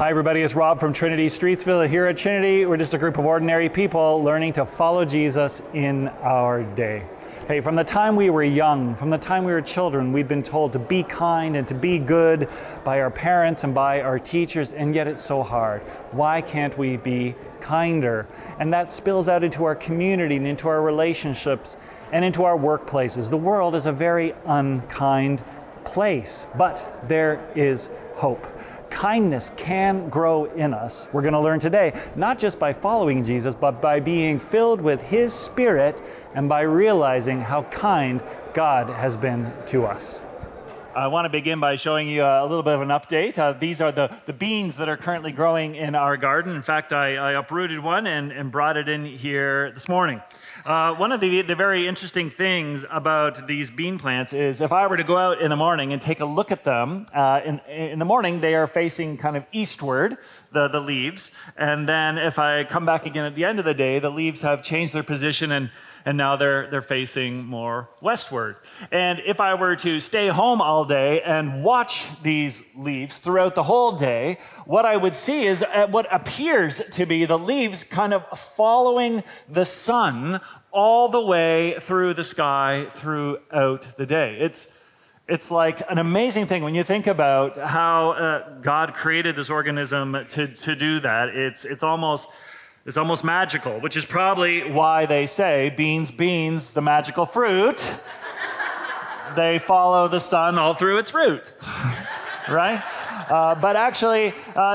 Hi everybody, it's Rob from Trinity Streetsville. Here at Trinity, we're just a group of ordinary people learning to follow Jesus in our day. Hey, from the time we were young, from the time we were children, we've been told to be kind and to be good by our parents and by our teachers, and yet it's so hard. Why can't we be kinder? And that spills out into our community and into our relationships and into our workplaces. The world is a very unkind place, but there is hope. Kindness can grow in us. We're going to learn today, not just by following Jesus, but by being filled with His Spirit and by realizing how kind God has been to us. I want to begin by showing you a little bit of an update. These are the beans that are currently growing in our garden. In fact, I uprooted one and brought it in here this morning. One of the very interesting things about these bean plants is if I were to go out in the morning and take a look at them, in the morning they are facing kind of eastward, the leaves. And then if I come back again at the end of the day, the leaves have changed their position and now they're facing more westward. And if I were to stay home all day and watch these leaves throughout the whole day, what I would see is what appears to be the leaves kind of following the sun all the way through the sky throughout the day. It's like an amazing thing when you think about how God created this organism to do that. It's almost magical, which is probably why they say beans, the magical fruit. They follow the sun all through its root, right? But actually,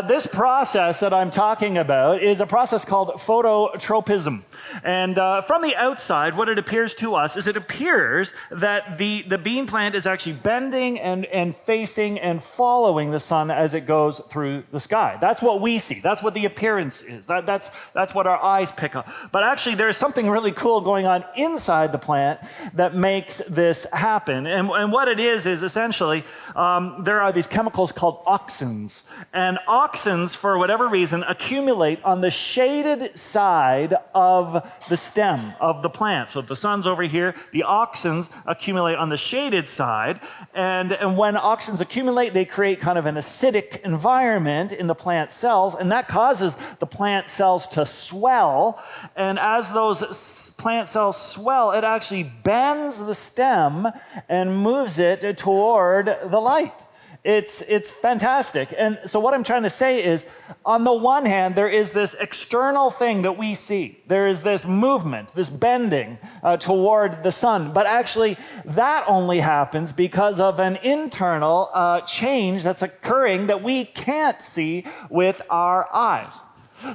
this process that I'm talking about is a process called phototropism. And from the outside, what it appears to us is it appears that the bean plant is actually bending and facing and following the sun as it goes through the sky. That's what we see. That's what the appearance is. That's what our eyes pick up. But actually, there's something really cool going on inside the plant that makes this happen. And what it is essentially, there are these chemicals called auxins. And auxins, for whatever reason, accumulate on the shaded side of the stem of the plant. So if the sun's over here, the auxins accumulate on the shaded side. And when auxins accumulate, they create kind of an acidic environment in the plant cells, and that causes the plant cells to swell. And as those plant cells swell, it actually bends the stem and moves it toward the light. It's fantastic. And so what I'm trying to say is, on the one hand, there is this external thing that we see. There is this movement, this bending toward the sun. But actually, that only happens because of an internal change that's occurring that we can't see with our eyes.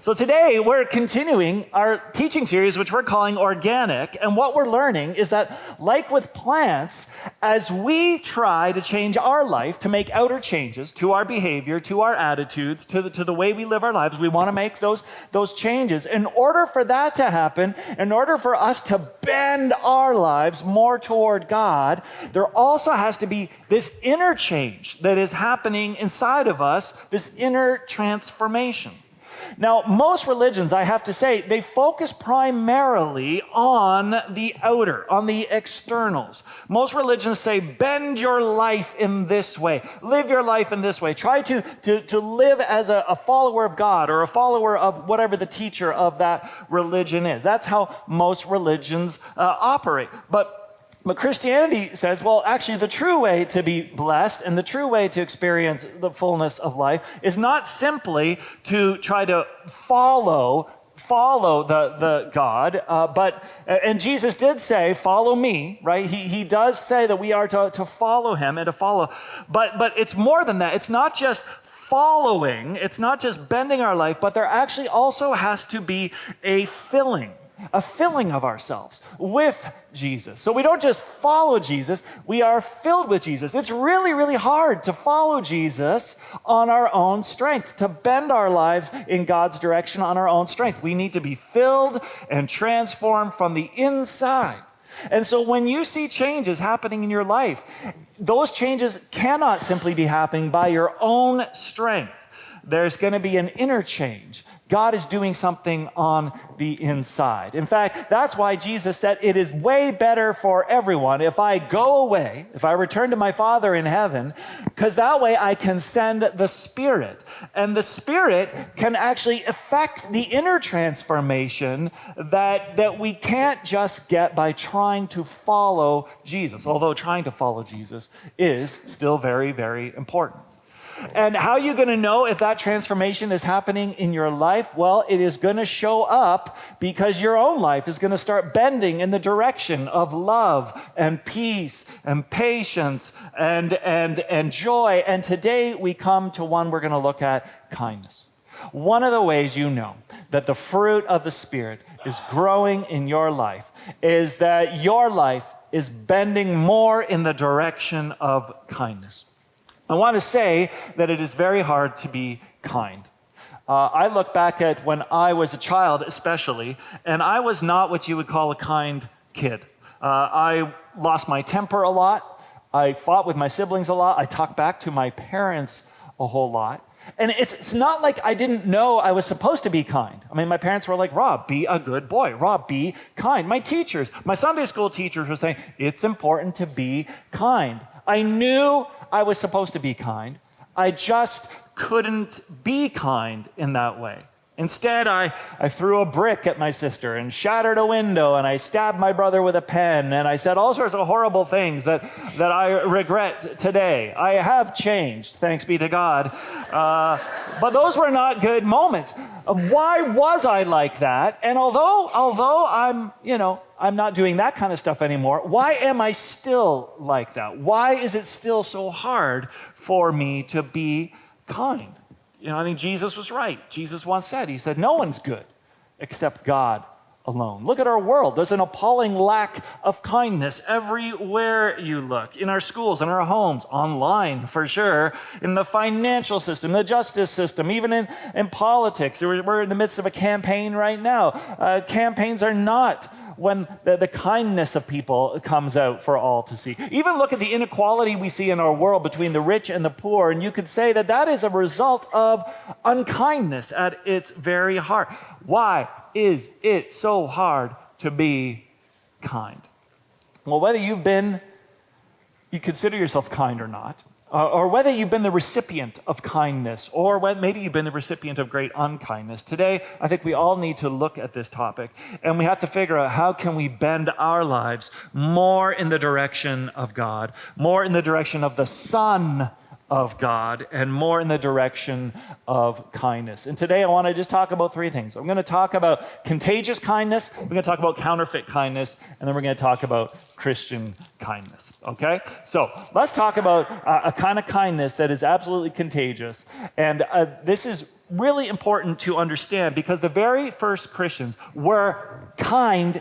So today, we're continuing our teaching series, which we're calling Organic. And what we're learning is that, like with plants, as we try to change our life, to make outer changes to our behavior, to our attitudes, to the way we live our lives, we want to make those changes. In order for that to happen, in order for us to bend our lives more toward God, there also has to be this inner change that is happening inside of us, this inner transformation. Now, most religions, I have to say, they focus primarily on the outer, on the externals. Most religions say, bend your life in this way, live your life in this way. Try to live as a follower of God or a follower of whatever the teacher of that religion is. That's how most religions operate. But Christianity says, well, actually, the true way to be blessed and the true way to experience the fullness of life is not simply to try to follow the God, and Jesus did say, follow me, right? He does say that we are to follow him and to follow, but it's more than that. It's not just following, it's not just bending our life, but there actually also has to be a filling of ourselves with Jesus. So we don't just follow Jesus, we are filled with Jesus. It's really, really hard to follow Jesus on our own strength, to bend our lives in God's direction on our own strength. We need to be filled and transformed from the inside. And so when you see changes happening in your life, those changes cannot simply be happening by your own strength. there's going to be an interchange. God is doing something on the inside. In fact, that's why Jesus said it is way better for everyone if I go away, if I return to my Father in heaven, because that way I can send the Spirit. And the Spirit can actually affect the inner transformation that we can't just get by trying to follow Jesus, although trying to follow Jesus is still very, very important. And how are you going to know if that transformation is happening in your life? Well, it is going to show up because your own life is going to start bending in the direction of love and peace and patience and joy. And today we come to one we're going to look at, kindness. One of the ways you know that the fruit of the Spirit is growing in your life is that your life is bending more in the direction of kindness. I want to say that it is very hard to be kind. I look back at when I was a child especially, and I was not what you would call a kind kid. I lost my temper a lot. I fought with my siblings a lot. I talked back to my parents a whole lot. And it's not like I didn't know I was supposed to be kind. I mean, my parents were like, Rob, be a good boy. Rob, be kind. My teachers, my Sunday school teachers were saying, it's important to be kind. I knew I was supposed to be kind. I just couldn't be kind in that way. Instead, I threw a brick at my sister and shattered a window, and I stabbed my brother with a pen, and I said all sorts of horrible things that I regret today. I have changed, thanks be to God. But those were not good moments. Why was I like that? And although I'm not doing that kind of stuff anymore, why am I still like that? Why is it still so hard for me to be kind? I think Jesus was right. Jesus once said, he said, no one's good except God alone. Look at our world. There's an appalling lack of kindness everywhere you look. In our schools, in our homes, online for sure, in the financial system, the justice system, even in politics. We're in the midst of a campaign right now. Campaigns are not when the kindness of people comes out for all to see. Even look at the inequality we see in our world between the rich and the poor, and you could say that is a result of unkindness at its very heart. Why is it so hard to be kind? Well, whether you consider yourself kind or not, or whether you've been the recipient of kindness, or maybe you've been the recipient of great unkindness. Today, I think we all need to look at this topic, and we have to figure out how can we bend our lives more in the direction of God, more in the direction of the Son of God, and more in the direction of kindness. And today I want to just talk about three things. I'm going to talk about contagious kindness, we're going to talk about counterfeit kindness, and then we're going to talk about Christian kindness, okay? So let's talk about a kind of kindness that is absolutely contagious. And this is really important to understand because the very first Christians were kind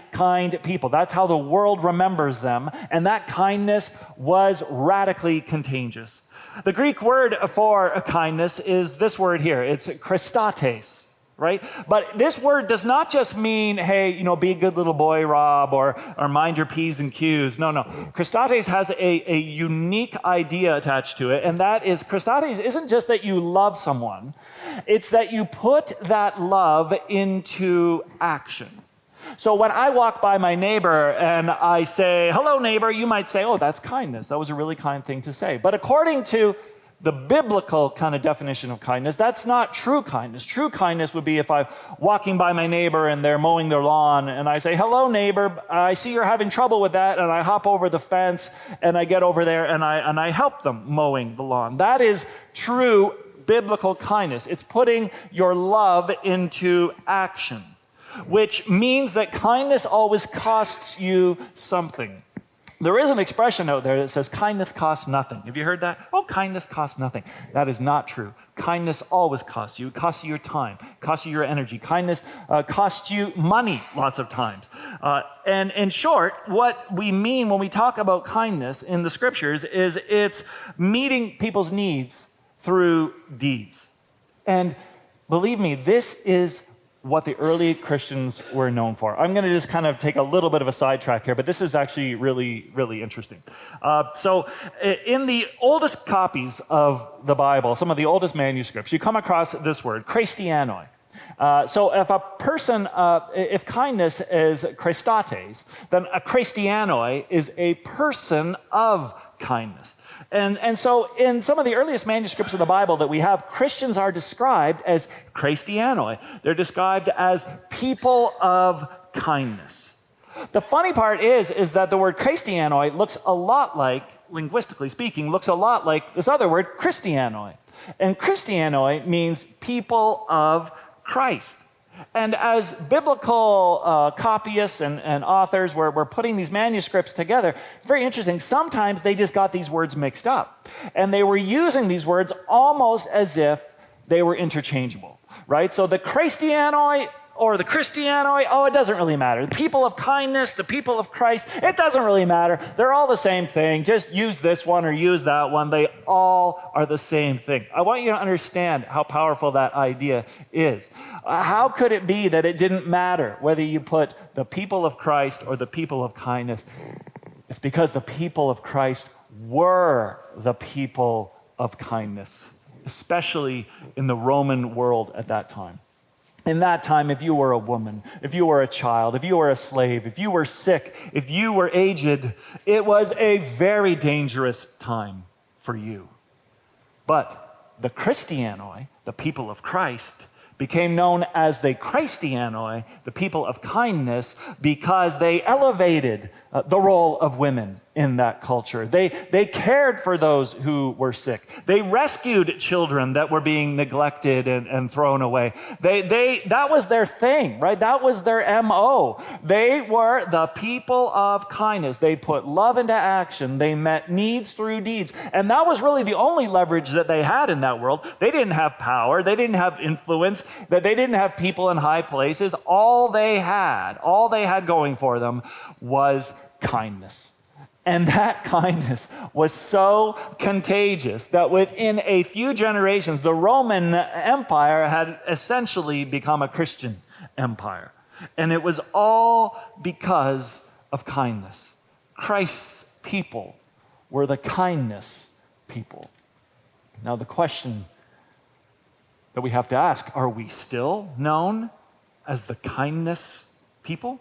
people. That's how the world remembers them. And that kindness was radically contagious. The Greek word for kindness is this word here. It's Christates, right? But this word does not just mean, hey, be a good little boy, Rob, or mind your P's and Q's. No. Christates has a unique idea attached to it, and that is, Christates isn't just that you love someone. It's that you put that love into action. So when I walk by my neighbor and I say, hello, neighbor, you might say, oh, that's kindness. That was a really kind thing to say. But according to the biblical kind of definition of kindness, that's not true kindness. True kindness would be if I'm walking by my neighbor and they're mowing their lawn and I say, hello, neighbor, I see you're having trouble with that, and I hop over the fence and I get over there and I help them mowing the lawn. That is true biblical kindness. It's putting your love into action, which means that kindness always costs you something. There is an expression out there that says kindness costs nothing. Have you heard that? Oh, kindness costs nothing. That is not true. Kindness always costs you. It costs you your time, costs you your energy. Kindness costs you money lots of times. And in short, what we mean when we talk about kindness in the scriptures is it's meeting people's needs through deeds. And believe me, this is what the early Christians were known for. I'm going to just kind of take a little bit of a sidetrack here, but this is actually really, really interesting. So in the oldest copies of the Bible, some of the oldest manuscripts, you come across this word, Christianoi. So if a person, if kindness is Christates, then a Christianoi is a person of kindness. And so in some of the earliest manuscripts of the Bible that we have, Christians are described as Christianoi. They're described as people of kindness. The funny part is that the word Christianoi looks a lot like, linguistically speaking, looks a lot like this other word, Christianoi. And Christianoi means people of Christ. And as biblical copyists and authors were putting these manuscripts together, it's very interesting. Sometimes they just got these words mixed up. And they were using these words almost as if they were interchangeable, right? So the Christianoi or the Christianoi, it doesn't really matter. The people of kindness, the people of Christ, it doesn't really matter. They're all the same thing. Just use this one or use that one. They all are the same thing. I want you to understand how powerful that idea is. How could it be that it didn't matter whether you put the people of Christ or the people of kindness? It's because the people of Christ were the people of kindness, especially in the Roman world at that time. In that time, if you were a woman, if you were a child, if you were a slave, if you were sick, if you were aged, it was a very dangerous time for you. But the Christianoi, the people of Christ, became known as the Christianoi, the people of kindness, because they elevated the role of women in that culture. They cared for those who were sick. They rescued children that were being neglected and thrown away. That was their thing, right? That was their MO. They were the people of kindness. They put love into action. They met needs through deeds. And that was really the only leverage that they had in that world. They didn't have power. They didn't have influence. That they didn't have people in high places. All they had going for them was kindness. And that kindness was so contagious that within a few generations, the Roman Empire had essentially become a Christian empire. And it was all because of kindness. Christ's people were the kindness people. Now, the question that we have to ask, are we still known as the kindness people?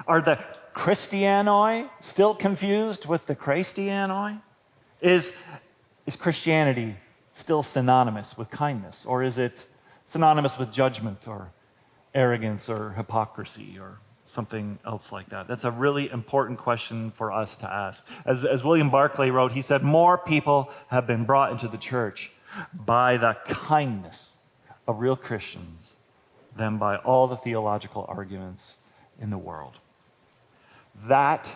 Are the Christianoi still confused with the Christianoi? Is Christianity still synonymous with kindness? Or is it synonymous with judgment or arrogance or hypocrisy or something else like that? That's a really important question for us to ask. As William Barclay wrote, he said, more people have been brought into the church by the kindness of real Christians than by all the theological arguments in the world. That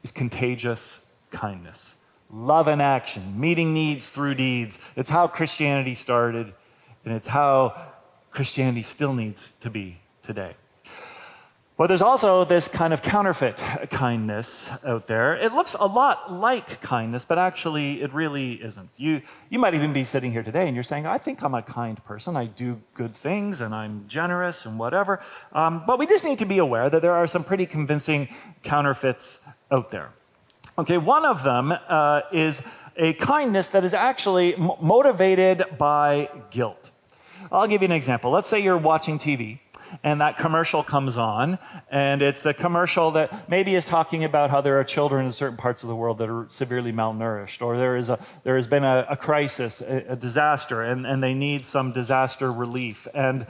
is contagious kindness. Love in action, meeting needs through deeds. It's how Christianity started, and it's how Christianity still needs to be today. But there's also this kind of counterfeit kindness out there. It looks a lot like kindness, but actually it really isn't. You might even be sitting here today and you're saying, I think I'm a kind person. I do good things and I'm generous and whatever. But we just need to be aware that there are some pretty convincing counterfeits out there. Okay, one of them is a kindness that is actually motivated by guilt. I'll give you an example. Let's say you're watching TV and that commercial comes on, and it's the commercial that maybe is talking about how there are children in certain parts of the world that are severely malnourished, or there has been a crisis, a disaster, and they need some disaster relief. And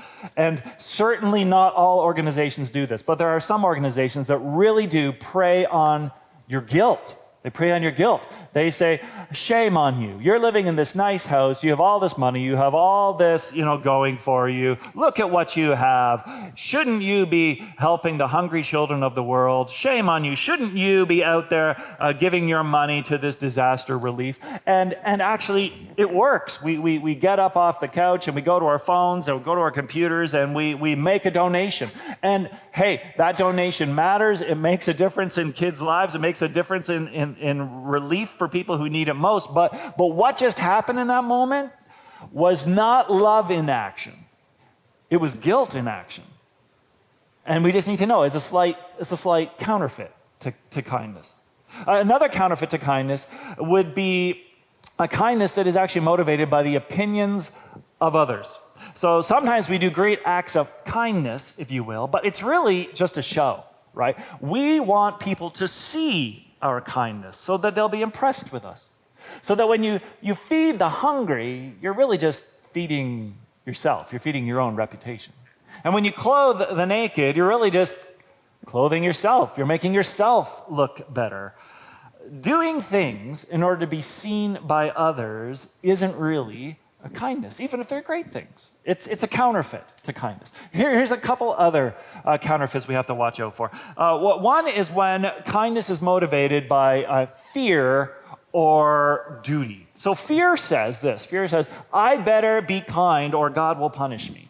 certainly not all organizations do this, but there are some organizations that really do prey on your guilt. They prey on your guilt. They say, shame on you. You're living in this nice house. You have all this money. You have all this, going for you. Look at what you have. Shouldn't you be helping the hungry children of the world? Shame on you. Shouldn't you be out there giving your money to this disaster relief? And actually, it works. We get up off the couch and we go to our phones and we go to our computers and we make a donation. And hey, that donation matters. It makes a difference in kids' lives. It makes a difference in relief for people who need it most. But what just happened in that moment was not love in action. It was guilt in action. And we just need to know it's a slight counterfeit to kindness. Another counterfeit to kindness would be a kindness that is actually motivated by the opinions of others. So sometimes we do great acts of kindness, if you will, but it's really just a show, right? We want people to see our kindness so that they'll be impressed with us. So that when you feed the hungry, you're really just feeding yourself. You're feeding your own reputation. And when you clothe the naked, you're really just clothing yourself. You're making yourself look better. Doing things in order to be seen by others isn't really a kindness, even if they're great things. It's a counterfeit to kindness. Here's a couple other counterfeits we have to watch out for. One is when kindness is motivated by fear or duty. So fear says this. Fear says, I better be kind or God will punish me.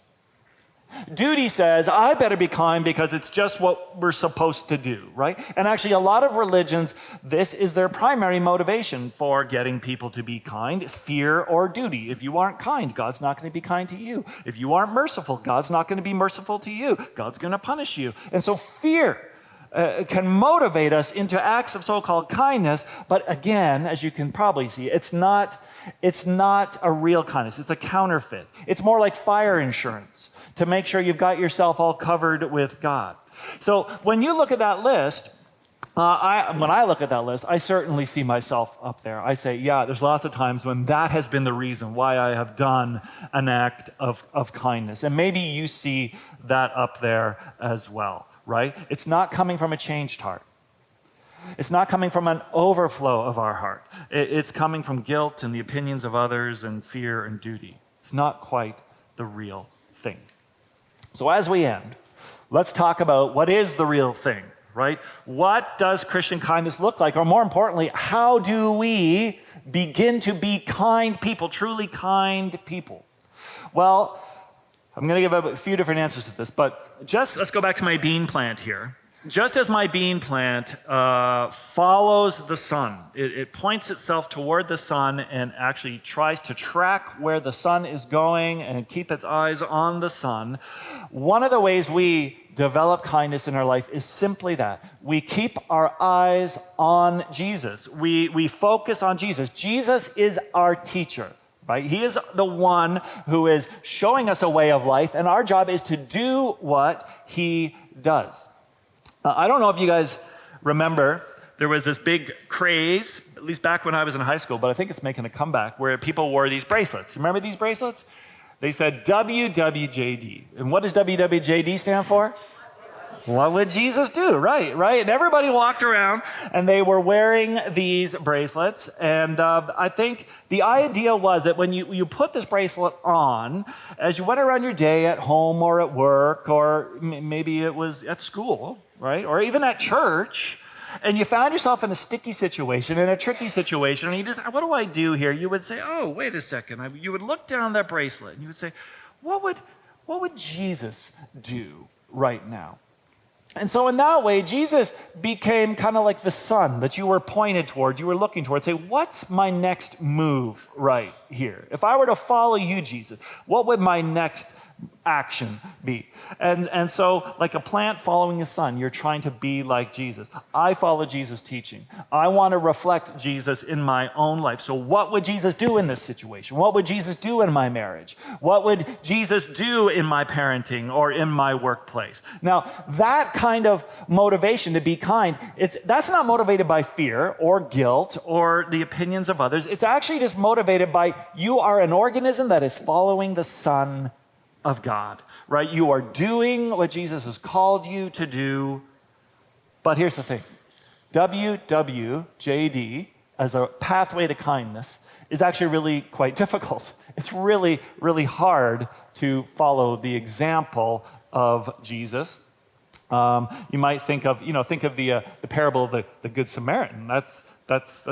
Duty says, I better be kind because it's just what we're supposed to do, right? And actually, a lot of religions, this is their primary motivation for getting people to be kind, fear or duty. If you aren't kind, God's not going to be kind to you. If you aren't merciful, God's not going to be merciful to you. God's going to punish you. And so fear can motivate us into acts of so-called kindness, but again, as you can probably see, it's not a real kindness. It's a counterfeit. It's more like fire insurance, to make sure you've got yourself all covered with God. So when you look at that list, when I look at that list, I certainly see myself up there. I say, yeah, there's lots of times when that has been the reason why I have done an act of kindness. And maybe you see that up there as well, right? It's not coming from a changed heart. It's not coming from an overflow of our heart. It's coming from guilt and the opinions of others and fear and duty. It's not quite the real thing. So as we end, let's talk about what is the real thing, right? What does Christian kindness look like? Or more importantly, how do we begin to be kind people, truly kind people? Well, I'm going to give a few different answers to this, but let's go back to my bean plant here. Just as my bean plant follows the sun, it points itself toward the sun and actually tries to track where the sun is going and keep its eyes on the sun. One of the ways we develop kindness in our life is simply that. We keep our eyes on Jesus. We focus on Jesus. Jesus is our teacher, right? He is the one who is showing us a way of life, and our job is to do what he does. I don't know if you guys remember, there was this big craze, at least back when I was in high school, but I think it's making a comeback, where people wore these bracelets. Remember these bracelets? They said WWJD. And what does WWJD stand for? What would Jesus do? Right. And everybody walked around and they were wearing these bracelets. And I think the idea was that when you put this bracelet on, as you went around your day at home or at work, or maybe it was at school, right? Or even at church, and you found yourself in a sticky situation, in a tricky situation, and you just, what do I do here? You would say, oh, wait a second. You would look down that bracelet and you would say, what would Jesus do right now? And so in that way, Jesus became kind of like the sun that you were pointed towards, you were looking towards. Say, what's my next move right here? If I were to follow you, Jesus, what would my next action be? And so like a plant following the sun, you're trying to be like Jesus. I follow Jesus' teaching. I want to reflect Jesus in my own life. So what would Jesus do in this situation? What would Jesus do in my marriage? What would Jesus do in my parenting or in my workplace? Now, that kind of motivation to be kind, that's not motivated by fear or guilt or the opinions of others. It's actually just motivated by you are an organism that is following the sun of God, right? You are doing what Jesus has called you to do. But here's the thing. WWJD as a pathway to kindness is actually really quite difficult. It's really, really hard to follow the example of Jesus. You might think of the parable of the Good Samaritan. That's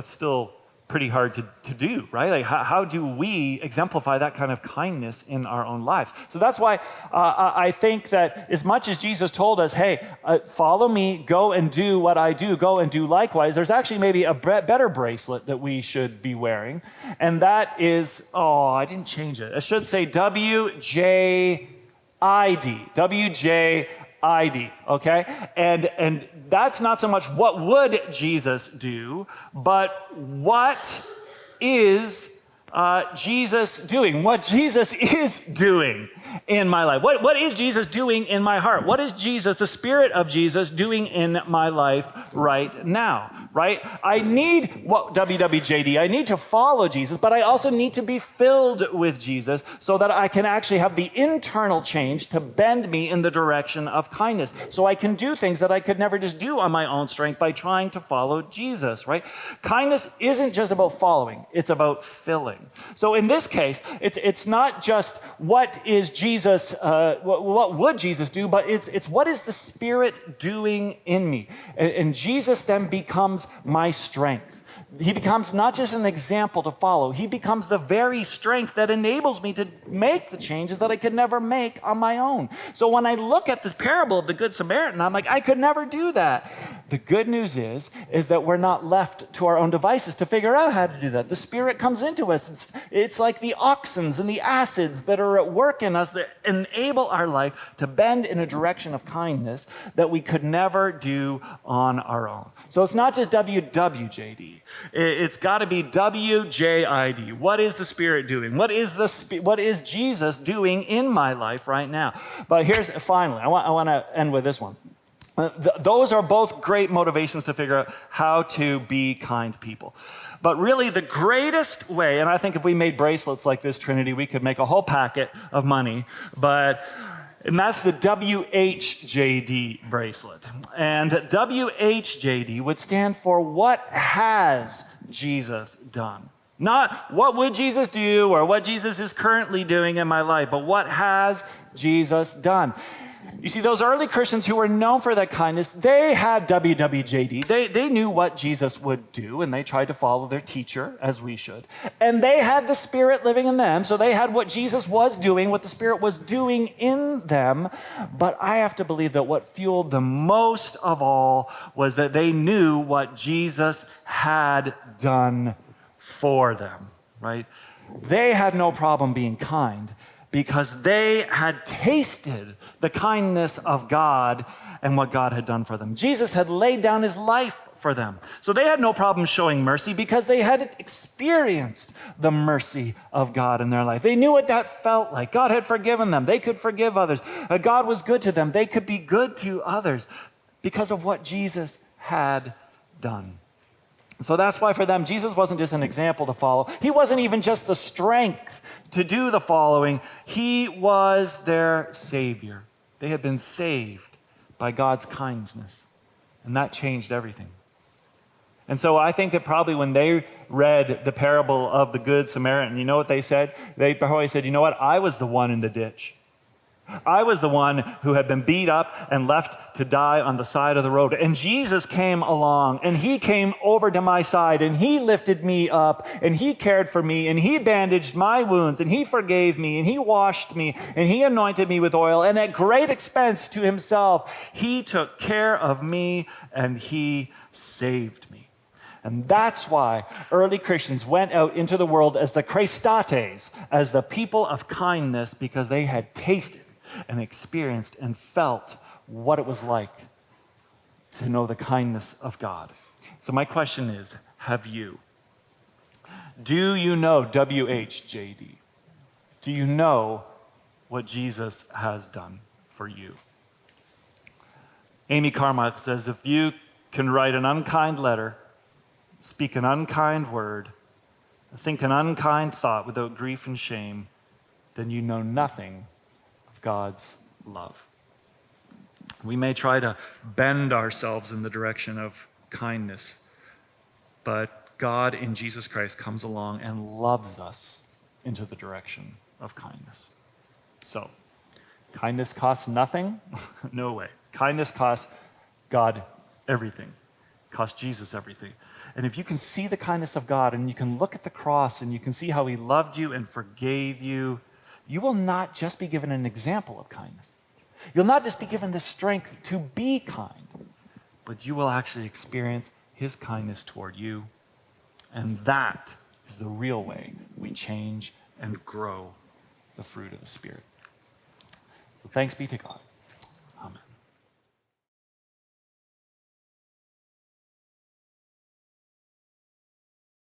still pretty hard to do, right? Like how do we exemplify that kind of kindness in our own lives? So that's why I think that as much as Jesus told us, hey, follow me, go and do what I do, go and do likewise, there's actually maybe a better bracelet that we should be wearing. And that is, I didn't change it. It should say WJD. W-J-I-D, okay? And that's not so much what would Jesus do, but what is Jesus doing? What Jesus is doing in my life. What is Jesus doing in my heart? What is Jesus, the Spirit of Jesus, doing in my life right now? Right? I need what WWJD. I need to follow Jesus, but I also need to be filled with Jesus so that I can actually have the internal change to bend me in the direction of kindness. So I can do things that I could never just do on my own strength by trying to follow Jesus, right? Kindness isn't just about following, it's about filling. So in this case, it's not just what is Jesus, what would Jesus do, but it's what is the Spirit doing in me? And Jesus then becomes my strength. He becomes not just an example to follow, he becomes the very strength that enables me to make the changes that I could never make on my own. So when I look at this parable of the Good Samaritan, I'm like, I could never do that. The good news is that we're not left to our own devices to figure out how to do that. The Spirit comes into us. It's like the oxens and the acids that are at work in us that enable our life to bend in a direction of kindness that we could never do on our own. So it's not just WWJD. It's got to be WJID. What is the Spirit doing? What is Jesus doing in my life right now? But here's, finally, I want to end with this one. Those are both great motivations to figure out how to be kind people. But really the greatest way, and I think if we made bracelets like this, Trinity, we could make a whole packet of money, and that's the WHJD bracelet. And WHJD would stand for what has Jesus done? Not what would Jesus do or what Jesus is currently doing in my life, but what has Jesus done? You see, those early Christians who were known for that kindness, they had WWJD. They knew what Jesus would do, and they tried to follow their teacher, as we should. And they had the Spirit living in them, so they had what Jesus was doing, what the Spirit was doing in them. But I have to believe that what fueled them most of all was that they knew what Jesus had done for them, right? They had no problem being kind because they had tasted the kindness of God and what God had done for them. Jesus had laid down his life for them. So they had no problem showing mercy because they had experienced the mercy of God in their life. They knew what that felt like. God had forgiven them. They could forgive others. God was good to them. They could be good to others because of what Jesus had done. So that's why for them, Jesus wasn't just an example to follow. He wasn't even just the strength to do the following. He was their Savior. They had been saved by God's kindness, and that changed everything. And so I think that probably when they read the parable of the Good Samaritan, you know what they said? They probably said, you know what? I was the one in the ditch. I was the one who had been beat up and left to die on the side of the road. And Jesus came along, and he came over to my side, and he lifted me up, and he cared for me, and he bandaged my wounds, and he forgave me, and he washed me, and he anointed me with oil. And at great expense to himself, he took care of me, and he saved me. And that's why early Christians went out into the world as the Christates, as the people of kindness, because they had tasted and experienced and felt what it was like to know the kindness of God. So my question is, have you? Do you know WHJD? Do you know what Jesus has done for you? Amy Carmichael says, if you can write an unkind letter, speak an unkind word, think an unkind thought without grief and shame, then you know nothing of God's love. We may try to bend ourselves in the direction of kindness, but God in Jesus Christ comes along and loves us into the direction of kindness. So, kindness costs nothing? No way. Kindness costs God everything. Cost Jesus everything. And if you can see the kindness of God and you can look at the cross and you can see how he loved you and forgave you, you will not just be given an example of kindness. You'll not just be given the strength to be kind, but you will actually experience his kindness toward you. And that is the real way we change and grow the fruit of the Spirit. So thanks be to God.